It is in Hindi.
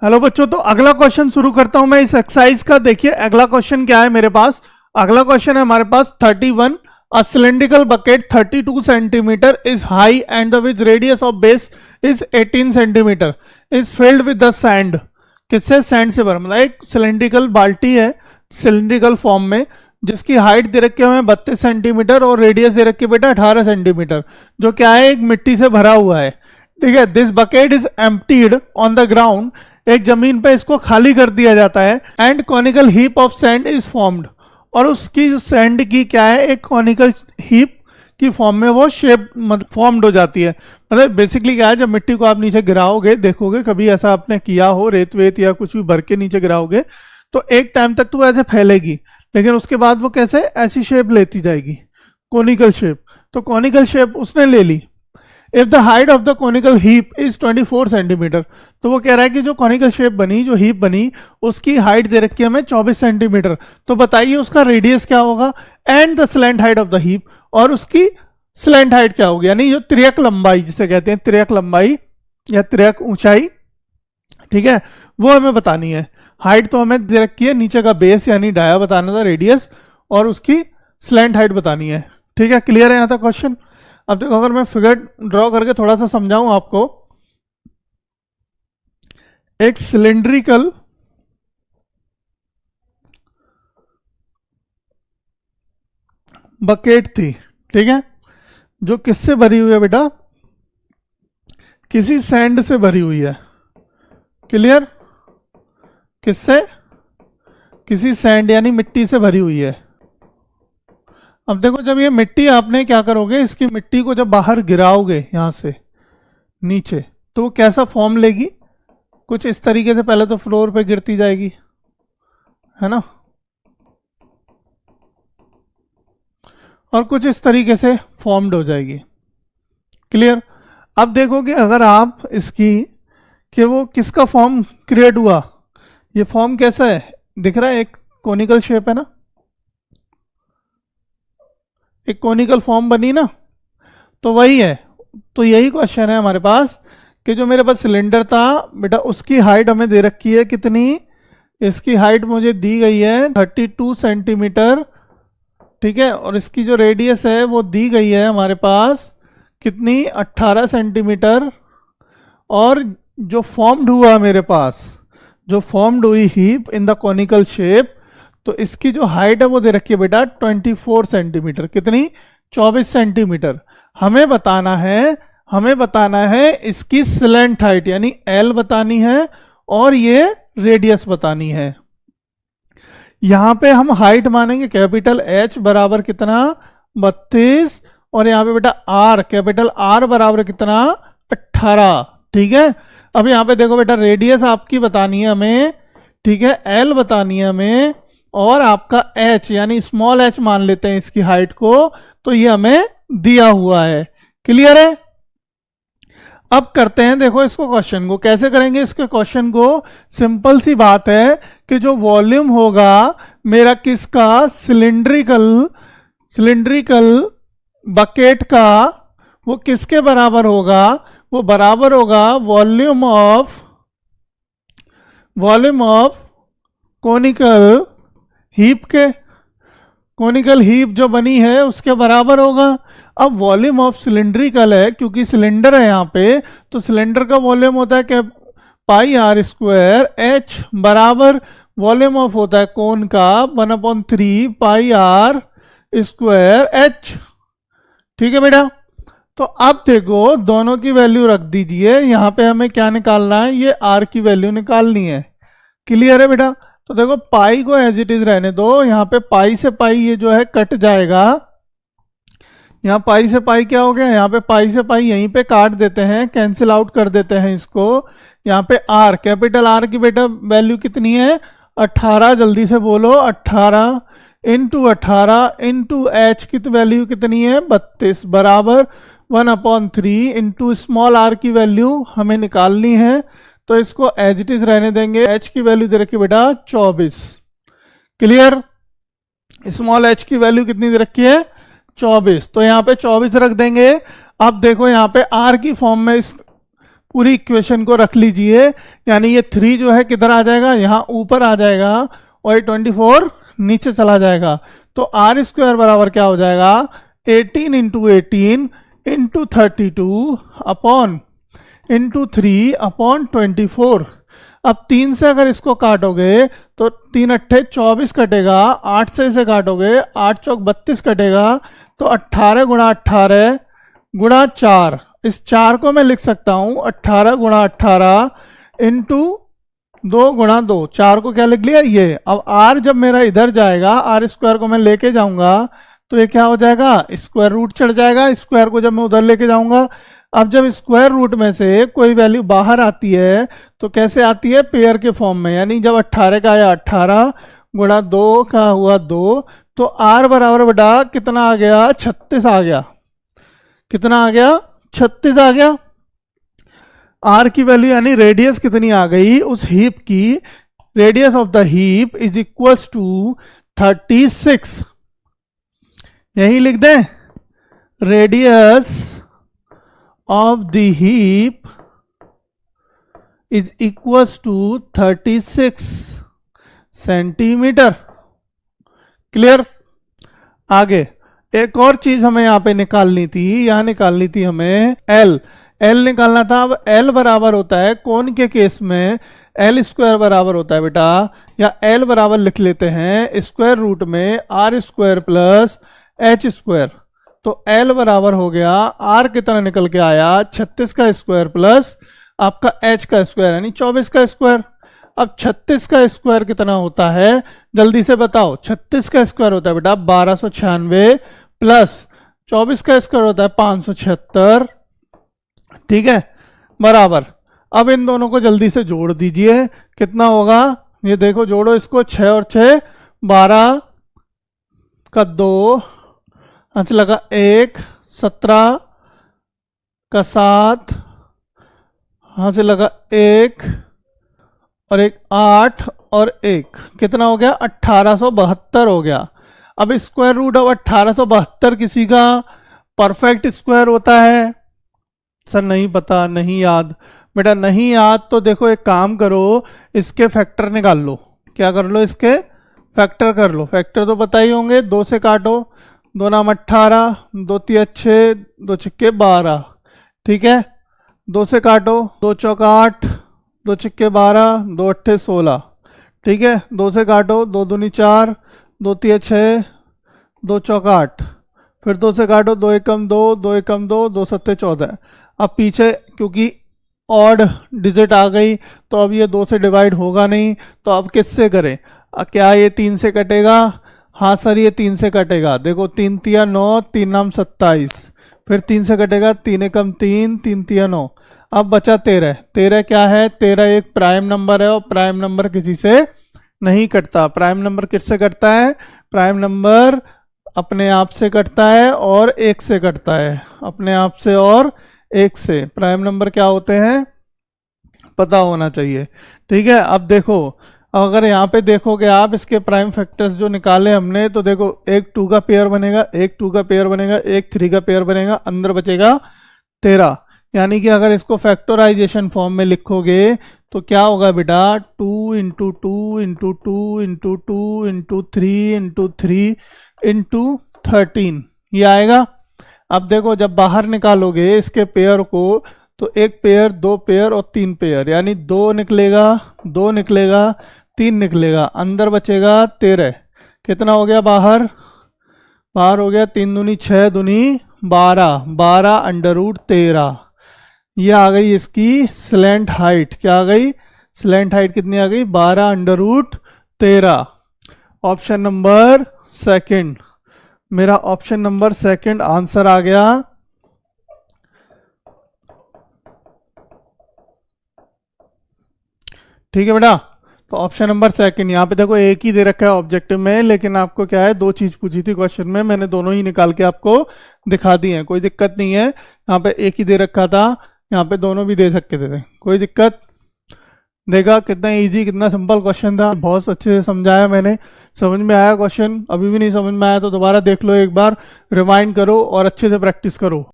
हेलो बच्चों, तो अगला क्वेश्चन शुरू करता हूं मैं इस एक्सरसाइज का। देखिए अगला क्वेश्चन क्या है मेरे पास। अगला क्वेश्चन है हमारे पास 31। A cylindrical bucket 32 centimetre is high and the with radius of base is 18 centimetre is filled with the sand. किससे? सैंड से भरा। मतलब एक सिलेंड्रिकल बाल्टी है सिलेंड्रिकल फॉर्म में, जिसकी हाइट दे रखी है हमें 32 सेंटीमीटर और रेडियस दे रखी है बेटा 18 सेंटीमीटर, जो क्या है एक मिट्टी से भरा हुआ है। ठीक है। This bucket is emptied on the ground. एक जमीन पे इसको खाली कर दिया जाता है। And conical heap of sand is formed. और उसकी सैंड की क्या है, एक कॉनिकल हीप की फॉर्म में वो शेप फॉर्म्ड हो जाती है। मतलब बेसिकली क्या है, जब मिट्टी को आप नीचे गिराओगे, देखोगे कभी ऐसा आपने किया हो, रेत वेत या कुछ भी भर के नीचे गिराओगे तो एक टाइम तक तो वो ऐसे फैलेगी, लेकिन उसके बाद वो कैसे ऐसी शेप लेती जाएगी, कोनिकल शेप। तो कोनिकल शेप उसने ले ली। If the height of the conical heap is 24 centimetre, तो वो कह रहा है कि जो कोनिकल शेप बनी, जो हीप बनी, उसकी हाइट दे रखी है हमें 24 सेंटीमीटर। तो बताइए उसका रेडियस क्या होगा and the slant height of the heap, और उसकी स्लैंट हाइट क्या होगी, यानी जो त्रियक लंबाई जिसे कहते हैं, त्रियक लंबाई या त्रियक ऊंचाई, ठीक है, वो हमें बतानी है। हाइट तो हमें दे रखी है, नीचे का बेस यानी डाया बताना था, रेडियस, और उसकी स्लैंट हाइट बतानी है। ठीक है, क्लियर है यहाँ तक क्वेश्चन। अब देखो अगर मैं फिगर ड्रॉ करके थोड़ा सा समझाऊं आपको। एक सिलेंड्रिकल बकेट थी, ठीक है, जो किससे भरी हुई है बेटा, किसी सैंड से भरी हुई है। क्लियर? किससे? किसी सैंड यानी मिट्टी से भरी हुई है। अब देखो जब ये मिट्टी आपने क्या करोगे, इसकी मिट्टी को जब बाहर गिराओगे यहां से नीचे, तो वो कैसा फॉर्म लेगी, कुछ इस तरीके से। पहले तो फ्लोर पे गिरती जाएगी, है ना, और कुछ इस तरीके से फॉर्म्ड हो जाएगी। क्लियर? अब देखोगे अगर आप इसकी कि वो किसका फॉर्म क्रिएट हुआ, ये फॉर्म कैसा है दिख रहा है, एक कोनिकल शेप है ना, एक कोनिकल फॉर्म बनी ना, तो वही है। तो यही क्वेश्चन है हमारे पास कि जो मेरे पास सिलेंडर था बेटा, उसकी हाइट हमें दे रखी है कितनी, इसकी हाइट मुझे दी गई है 32 सेंटीमीटर, ठीक है, और इसकी जो रेडियस है वो दी गई है हमारे पास कितनी, 18 सेंटीमीटर। और जो फॉर्म्ड हुआ मेरे पास, जो फॉर्म्ड हुई heap in the conical shape, तो इसकी जो हाइट है वो दे रखी है बेटा 24 सेंटीमीटर। कितनी? 24 सेंटीमीटर। हमें बताना है इसकी स्लैंट हाइट यानी एल बतानी है, और ये रेडियस बतानी है। यहां पे हम हाइट मानेंगे कैपिटल एच बराबर कितना, 32, और यहां पे बेटा आर, कैपिटल आर बराबर कितना, 18। ठीक है। अब यहां पे देखो बेटा रेडियस आपकी बतानी है हमें, ठीक है, एल बतानी है हमें, और आपका एच यानी स्मॉल एच मान लेते हैं इसकी हाइट को, तो ये हमें दिया हुआ है। क्लियर है? अब करते हैं देखो इसको, क्वेश्चन को कैसे करेंगे। इसके क्वेश्चन को सिंपल सी बात है कि जो वॉल्यूम होगा मेरा किसका, सिलिंड्रिकल बकेट का, वो किसके बराबर होगा, वो बराबर होगा वॉल्यूम ऑफ कोनिकल हीप के। कोनिकल हीप जो बनी है उसके बराबर होगा। अब वॉल्यूम ऑफ सिलिंड्रिकल है, क्योंकि सिलेंडर है यहाँ पे, तो सिलेंडर का वॉल्यूम होता है क्या, पाई आर स्क्वायर, एच बराबर वॉल्यूम ऑफ होता है कोन का 1/3 पाई आर स्क्वायर एच। ठीक है बेटा। तो अब देखो दोनों की वैल्यू रख दीजिए, यहाँ पे हमें क्या निकालना है, ये आर की वैल्यू निकालनी है। क्लियर है बेटा? तो देखो पाई को एज इट इज रहने दो, यहाँ पे पाई से पाई ये जो है कट जाएगा, यहाँ पाई से पाई क्या हो गया, यहाँ पे पाई से पाई यहीं पे काट देते हैं, कैंसिल आउट कर देते हैं इसको। यहाँ पे आर, कैपिटल आर की बेटा वैल्यू कितनी है, 18, जल्दी से बोलो, 18 इंटू 18 इंटू एच की वैल्यू कितनी है, 32 बराबर 1/3 इंटू स्मॉल आर की वैल्यू हमें निकालनी है, तो इसको एज इट इज रहने देंगे। एच की वैल्यू दे रखी बेटा 24। क्लियर? स्मॉल एच की वैल्यू कितनी दे रखी है, 24, तो यहाँ पे 24 रख देंगे। अब देखो यहाँ पे आर की फॉर्म में इस पूरी इक्वेशन को रख लीजिए, यानी ये 3 जो है किधर आ जाएगा, यहाँ ऊपर आ जाएगा और ये 24 नीचे चला जाएगा। तो आर स्क्वायर बराबर क्या हो जाएगा, 18 into 18 into 32 upon into 3 upon 24। अब 3 से अगर इसको काटोगे तो 3 अट्ठे 24 कटेगा, 8 से इसे काटोगे 8 चौक 32 कटेगा, तो 18 गुणा 18 गुणा 4, इस 4 को मैं लिख सकता हूँ 18 गुणा 18 इंटू 2 गुणा 2, 4 को क्या लिख लिया ये। अब r जब मेरा इधर जाएगा, आर स्क्वायर को मैं लेके जाऊंगा तो ये क्या हो जाएगा, स्क्वायर रूट चढ़ जाएगा, स्क्वायर को जब मैं उधर लेके जाऊंगा। अब जब स्क्वायर रूट में से कोई वैल्यू बाहर आती है तो कैसे आती है, पेयर के फॉर्म में, यानी जब 18 का आया 18 गुणा 2 का हुआ 2, तो r बराबर बटा कितना आ गया, 36 आ गया। कितना आ गया, 36 आ गया। r की वैल्यू यानी रेडियस कितनी आ गई, उस हीप की radius of the heap is equals to 36। यही लिख दें, radius of the heap is equals to 36 centimetre. Clear. आगे एक और चीज हमें यहाँ पे निकालनी थी, यहाँ निकालनी थी हमें एल निकालना था। अब एल बराबर होता है कोण के केस में एल स्क्वायर बराबर होता है बेटा, या एल बराबर लिख लेते हैं स्क्वायर रूट में r square plus h square. तो एल बराबर हो गया, आर कितना निकल के आया, 36 का स्क्वायर प्लस आपका एच का स्क्वायर यानी 24 का स्क्वायर। अब 36 का स्क्वायर कितना होता है, जल्दी से बताओ। 36 का स्क्वायर होता है बेटा 1296 प्लस 24 का स्क्वायर होता है 576। ठीक है, बराबर। अब इन दोनों को जल्दी से जोड़ दीजिए, कितना होगा, ये देखो जोड़ो इसको, 6 और 6 12 का 2, अच्छा लगा 1, 17 का 7, हाँ से लगा 1 और 1 8 और 1, कितना हो गया 1872 हो गया। अब स्क्वायर रूट ऑफ 1872 किसी का परफेक्ट स्क्वायर होता है, सर नहीं पता, नहीं याद। बेटा नहीं याद तो देखो एक काम करो, इसके फैक्टर निकाल लो। क्या कर लो, इसके फैक्टर कर लो। फैक्टर तो पता ही होंगे, 2 से काटो, 2 नाम 18, 2 तिया 6, 2 छिक्के 12। ठीक है, 2 से काटो, 2 चौक 8, 2 छिक्के 12, 2 अट्ठे 16। ठीक है, 2 से काटो, 2 दूनी 4, 2 तिया 6, 2 चौक 8, फिर 2 से काटो, 2 एकम 2, 2 एकम 2, 2 सत्ते 14। अब पीछे क्योंकि ऑड डिजिट आ गई तो अब ये 2 से डिवाइड होगा नहीं, तो अब किससे करें, क्या ये 3 से कटेगा, हाँ सर ये 3 से कटेगा। देखो 3 तिया 9, 3 नाम 27, फिर 3 से कटेगा, 3 एकम 3, 3 तिया 9। अब बचा 13। 13 क्या है, 13 एक प्राइम नंबर है और प्राइम नंबर किसी से नहीं कटता। प्राइम नंबर किससे कटता है, प्राइम नंबर अपने आप से कटता है और 1 से कटता है, अपने आप से और 1 से। प्राइम नंबर क्या होते हैं पता होना चाहिए। ठीक है, अब देखो अगर यहाँ पे देखोगे आप इसके प्राइम फैक्टर्स जो निकाले हमने, तो देखो एक 2 का पेयर बनेगा, एक 2 का पेयर बनेगा, एक 3 का पेयर बनेगा, अंदर बचेगा 13। यानी कि अगर इसको फैक्टराइजेशन फॉर्म में लिखोगे तो क्या होगा बेटा, 2 into 2 into 2 into 2 into 3 into 3 into 13 ये आएगा। अब देखो जब बाहर निकालोगे इसके पेयर को, तो एक पेयर, 2 पेयर और 3 पेयर, यानी 2 निकलेगा, 2 निकलेगा, 3 निकलेगा, अंदर बचेगा 13। कितना हो गया बाहर, बाहर हो गया 3 दूनी 6 दूनी 12, 12 अंडर रूट 13। ये आ गई इसकी स्लैंट हाइट। क्या आ गई, स्लैंट हाइट कितनी आ गई, 12 under root 13। Option number second, मेरा ऑप्शन नंबर सेकंड आंसर आ गया। ठीक है बेटा, तो ऑप्शन नंबर सेकंड। यहाँ पे देखो एक ही दे रखा है ऑब्जेक्टिव में, लेकिन आपको क्या है 2 चीज पूछी थी क्वेश्चन में, मैंने दोनों ही निकाल के आपको दिखा दी है, कोई दिक्कत नहीं है। यहाँ पे एक ही दे रखा था, यहाँ पे दोनों भी दे सकते थे, कोई दिक्कत। देखा कितना इजी, कितना सिंपल क्वेश्चन था, बहुत अच्छे से समझाया मैंने। समझ में आया क्वेश्चन, अभी भी नहीं समझ में आया तो दोबारा देख लो एक बार, रिमाइंड करो और अच्छे से प्रैक्टिस करो।